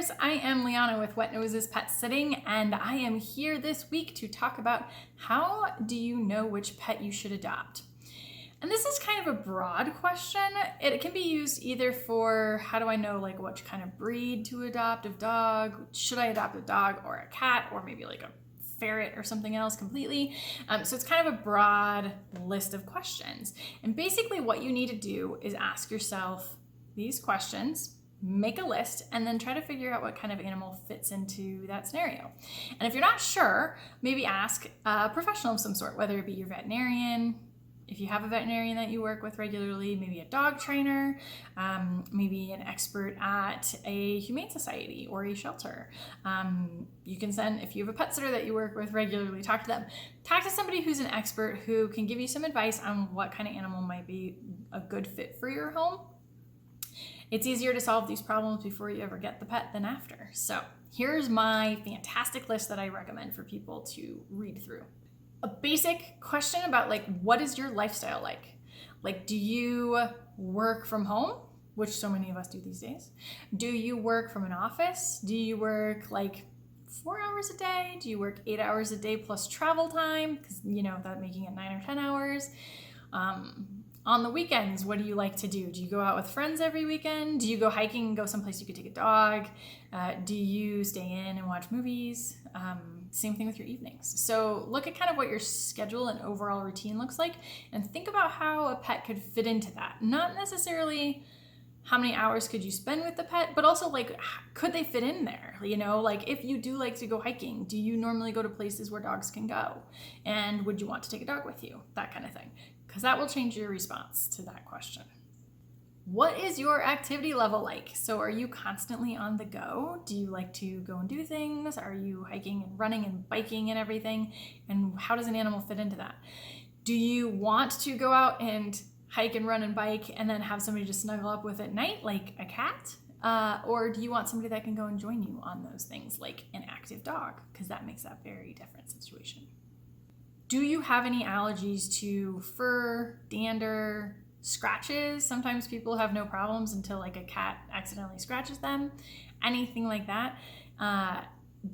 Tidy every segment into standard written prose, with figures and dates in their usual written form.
listeners, I am Liana with Wet Noses Pet Sitting, and I am here this week to talk about how do you know which pet you should adopt. And this is kind of a broad question. It can be used either for how do I know like which kind of breed to adopt of dog, should I adopt a dog or a cat or maybe like a ferret or something else completely. So it's kind of a broad list of questions. And basically what you need to do is ask yourself these questions, make a list, and then try to figure out what kind of animal fits into that scenario. And if you're not sure, maybe ask a professional of some sort, whether it be your veterinarian, if you have a veterinarian that you work with regularly, maybe a dog trainer, maybe an expert at a humane society or a shelter. You can send, if you have a pet sitter that you work with regularly, talk to them. Talk to somebody who's an expert who can give you some advice on what kind of animal might be a good fit for your home. It's easier to solve these problems before you ever get the pet than after. So here's my fantastic list that I recommend for people to read through. A basic question about like, what is your lifestyle like? Like, do you work from home, which so many of us do these days? Do you work from an office? Do you work like 4 hours a day? Do you work 8 hours a day plus travel time? Because you know, that making it 9 or 10 hours. On the weekends, what do you like to do? Do you go out with friends every weekend? Do you go hiking and go someplace you could take a dog? Do you stay in and watch movies? Same thing with your evenings. So look at kind of what your schedule and overall routine looks like and think about how a pet could fit into that. Not necessarily how many hours could you spend with the pet, but also like, could they fit in there? You know, like if you do like to go hiking, do you normally go to places where dogs can go? And would you want to take a dog with you? That kind of thing. Because that will change your response to that question. What is your activity level like? So are you constantly on the go? Do you like to go and do things? Are you hiking and running and biking and everything? And how does an animal fit into that? Do you want to go out and hike and run and bike and then have somebody to snuggle up with at night, like a cat? Or do you want somebody that can go and join you on those things, like an active dog? Because that makes that very different situation. Do you have any allergies to fur, dander, scratches? Sometimes people have no problems until like a cat accidentally scratches them. Anything like that.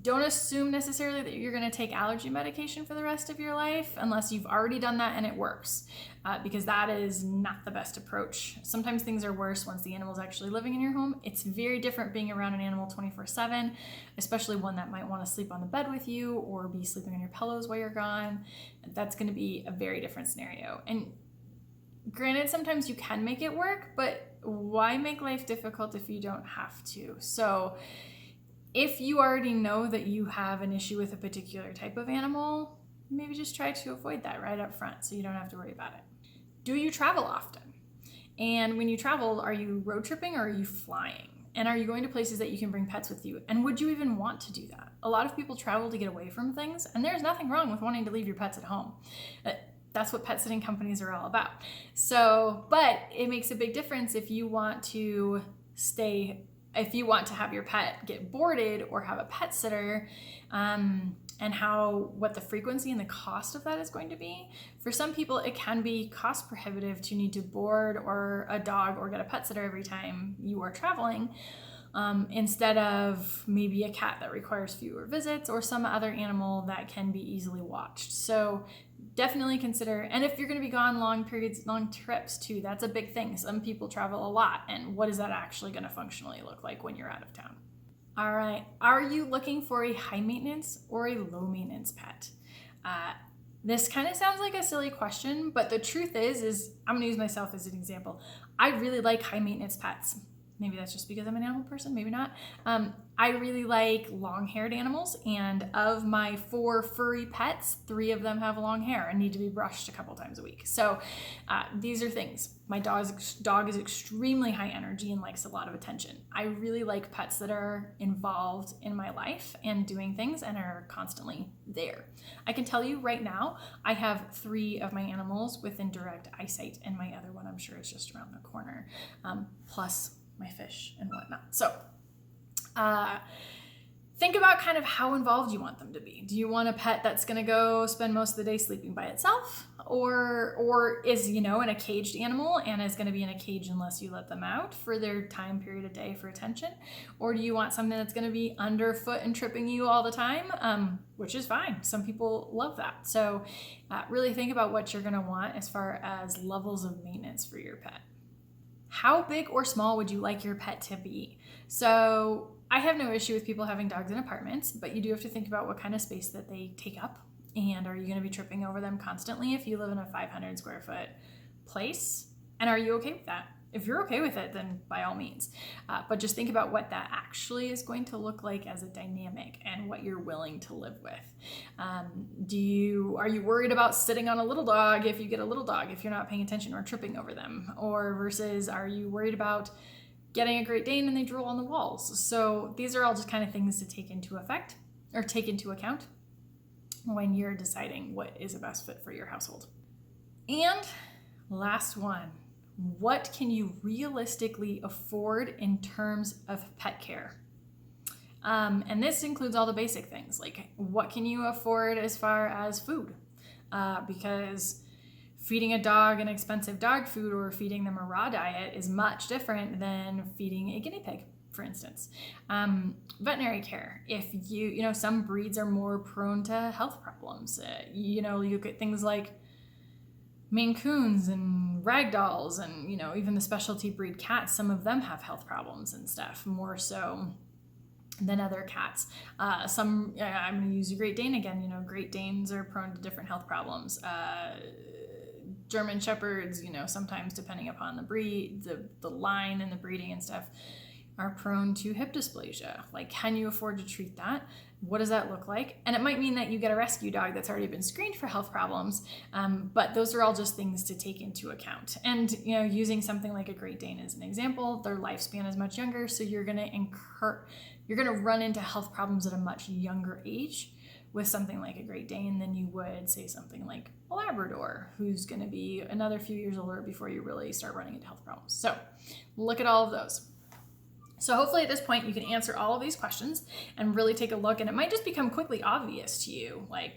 Don't assume necessarily that you're going to take allergy medication for the rest of your life unless you've already done that and it works, because that is not the best approach. Sometimes things are worse once the animal's actually living in your home. It's very different being around an animal 24/7, especially one that might want to sleep on the bed with you or be sleeping on your pillows while you're gone. That's going to be a very different scenario. And granted, sometimes you can make it work, but why make life difficult if you don't have to? So if you already know that you have an issue with a particular type of animal, maybe just try to avoid that right up front so you don't have to worry about it. Do you travel often? And when you travel, are you road tripping or are you flying? And are you going to places that you can bring pets with you? And would you even want to do that? A lot of people travel to get away from things, and there's nothing wrong with wanting to leave your pets at home. That's what pet sitting companies are all about. So, but it makes a big difference if you want to have your pet get boarded or have a pet sitter, and what the frequency and the cost of that is going to be. For some people, it can be cost prohibitive to need to board or a dog or get a pet sitter every time you are traveling, instead of maybe a cat that requires fewer visits or some other animal that can be easily watched. So definitely consider, and if you're going to be gone long periods, long trips too, that's a big thing. Some people travel a lot, and what is that actually going to functionally look like when you're out of town? All right, are you looking for a high maintenance or a low maintenance pet? This kind of sounds like a silly question, but the truth is I'm going to use myself as an example. I really like high maintenance pets. Maybe that's just because I'm an animal person, maybe not. I really like long-haired animals, and of my 4 furry pets, 3 of them have long hair and need to be brushed a couple times a week. So these are things. My dog is extremely high energy and likes a lot of attention. I really like pets that are involved in my life and doing things and are constantly there. I can tell you right now, I have 3 of my animals within direct eyesight, and my other one I'm sure is just around the corner, plus my fish and whatnot. So think about kind of how involved you want them to be. Do you want a pet that's going to go spend most of the day sleeping by itself? or is, you know, in a caged animal and is going to be in a cage unless you let them out for their time period of day for attention? Or do you want something that's going to be underfoot and tripping you all the time, which is fine. Some people love that. So really think about what you're going to want as far as levels of maintenance for your pet. How big or small would you like your pet to be? So I have no issue with people having dogs in apartments, but you do have to think about what kind of space that they take up. And are you going to be tripping over them constantly if you live in a 500 square foot place? And are you okay with that? If you're okay with it, then by all means. But just think about what that actually is going to look like as a dynamic and what you're willing to live with. Are you worried about sitting on a little dog if you get a little dog, if you're not paying attention or tripping over them? Or versus are you worried about getting a Great Dane and they drool on the walls? So these are all just kind of things to take into account when you're deciding what is a best fit for your household. And last one, what can you realistically afford in terms of pet care? And this includes all the basic things, like what can you afford as far as food? Because feeding a dog an expensive dog food or feeding them a raw diet is much different than feeding a guinea pig, for instance. Veterinary care, if you know, some breeds are more prone to health problems. You get things like Maine Coons and Ragdolls and, you know, even the specialty breed cats, some of them have health problems and stuff, more so than other cats. I'm going to use a Great Dane again. You know, Great Danes are prone to different health problems. German Shepherds, you know, sometimes depending upon the breed, the line and the breeding and stuff, are prone to hip dysplasia. Like, can you afford to treat that? What does that look like? And it might mean that you get a rescue dog that's already been screened for health problems, but those are all just things to take into account. And, you know, using something like a Great Dane as an example, their lifespan is much younger, so you're gonna run into health problems at a much younger age with something like a Great Dane than you would, say, something like a Labrador, who's gonna be another few years older before you really start running into health problems. So look at all of those. So hopefully at this point you can answer all of these questions and really take a look, and it might just become quickly obvious to you, like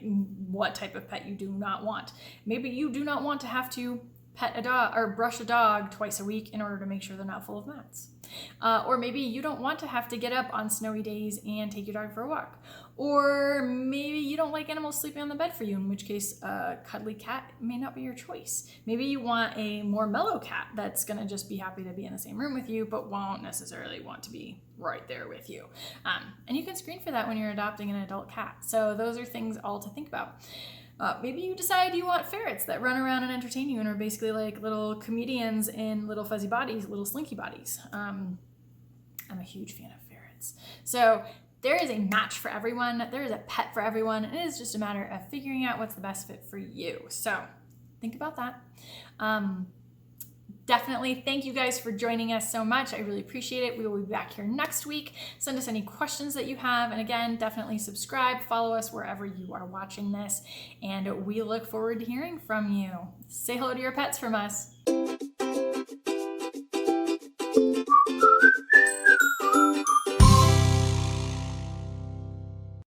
what type of pet you do not want. Maybe you do not want to have to pet a dog or brush a dog twice a week in order to make sure they're not full of mats. Or maybe you don't want to have to get up on snowy days and take your dog for a walk. Or maybe you don't like animals sleeping on the bed for you, in which case a cuddly cat may not be your choice. Maybe you want a more mellow cat that's going to just be happy to be in the same room with you, but won't necessarily want to be right there with you. And you can screen for that when you're adopting an adult cat. So those are things all to think about. Maybe you decide you want ferrets that run around and entertain you and are basically like little comedians in little fuzzy bodies, little slinky bodies. I'm a huge fan of ferrets. So there is a match for everyone. There is a pet for everyone. And it is just a matter of figuring out what's the best fit for you. So think about that. Definitely thank you guys for joining us so much. I really appreciate it. We will be back here next week. Send us any questions that you have. And again, definitely subscribe, follow us wherever you are watching this. And we look forward to hearing from you. Say hello to your pets from us.